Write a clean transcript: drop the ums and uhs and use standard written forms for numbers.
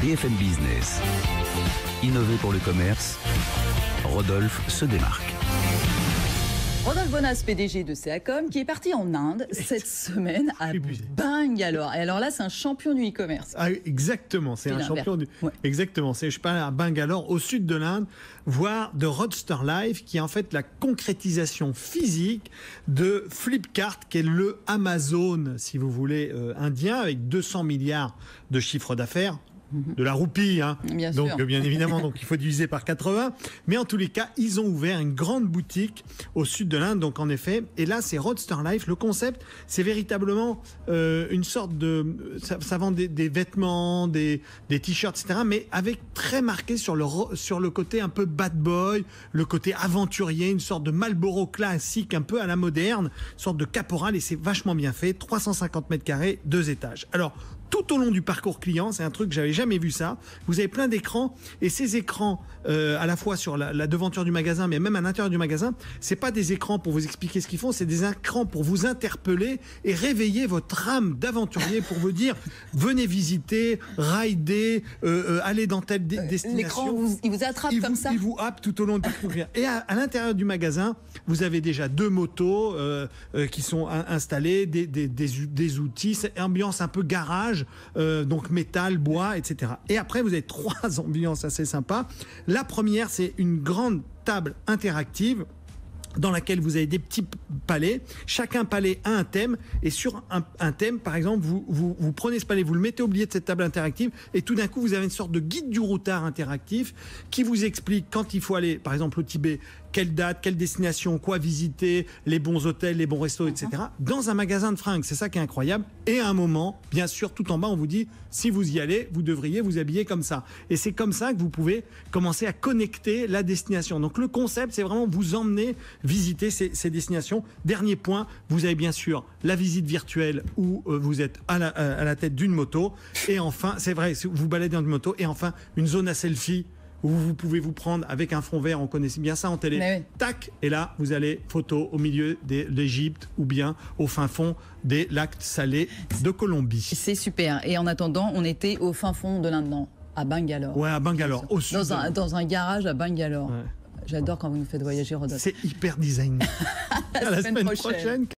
BFM Business. Innover pour le commerce, Rodolphe se démarque. Rodolphe Bonas, PDG de CEACOM, qui est parti en Inde cette semaine à Bangalore. Et alors là, c'est un champion du e-commerce. Ah, exactement, c'est un champion du... Ouais. Exactement, je parle à Bangalore, au sud de l'Inde, voir de Roadster Life, qui est en fait la concrétisation physique de Flipkart, qui est le Amazon, si vous voulez, indien, avec 200 milliards de chiffre d'affaires. De la roupie, hein. Bien donc sûr. bien évidemment, donc il faut diviser par 80. Mais en tous les cas, ils ont ouvert une grande boutique au sud de l'Inde, donc en effet. Et là, c'est Roadster Life. Le concept, c'est véritablement une sorte de... Ça vend des vêtements, des t-shirts, etc. Mais avec très marqué sur le côté un peu bad boy, le côté aventurier, une sorte de Marlboro classique, un peu à la moderne, une sorte de caporal. Et c'est vachement bien fait. 350 mètres carrés, 2 étages. Alors, tout au long du parcours client, c'est un truc que j'avais jamais vu ça. Vous avez plein d'écrans et ces écrans, à la fois sur la devanture du magasin, mais même à l'intérieur du magasin, c'est pas des écrans pour vous expliquer ce qu'ils font, c'est des écrans pour vous interpeller et réveiller votre âme d'aventurier pour vous dire venez visiter, rider, aller dans telle destination. L'écran, il vous attrape comme ça. Il vous happe tout au long du parcours client. Et à l'intérieur du magasin, vous avez déjà 2 motos qui sont installées, des outils, c'est ambiance un peu garage. Donc métal, bois, etc. Et après, vous avez 3 ambiances assez sympas. La première, c'est une grande table interactive dans laquelle vous avez des petits palets. Chacun palais a un thème. Et sur un thème, par exemple, vous prenez ce palais, vous le mettez au milieu de cette table interactive et tout d'un coup, vous avez une sorte de guide du routard interactif qui vous explique quand il faut aller, par exemple, au Tibet, quelle date, quelle destination, quoi visiter, les bons hôtels, les bons restos, etc. Dans un magasin de fringues. C'est ça qui est incroyable. Et à un moment, bien sûr, tout en bas, on vous dit, si vous y allez, vous devriez vous habiller comme ça. Et c'est comme ça que vous pouvez commencer à connecter la destination. Donc le concept, c'est vraiment vous emmener visiter ces destinations. Dernier point, vous avez bien sûr la visite virtuelle où vous êtes à la tête d'une moto. Et enfin, c'est vrai, vous baladez dans une moto. Et enfin, une zone à selfie où vous pouvez vous prendre avec un fond vert, on connaît bien ça en télé, oui. Tac, et là, vous allez photo au milieu de l'Égypte ou bien au fin fond des lacs salés de Colombie. C'est super. Et en attendant, on était au fin fond de l'Inde, à Bangalore. Ouais, à Bangalore, au sud. Dans un garage à Bangalore. Ouais. J'adore quand vous nous faites voyager, Rodolphe. C'est hyper design. À la semaine prochaine.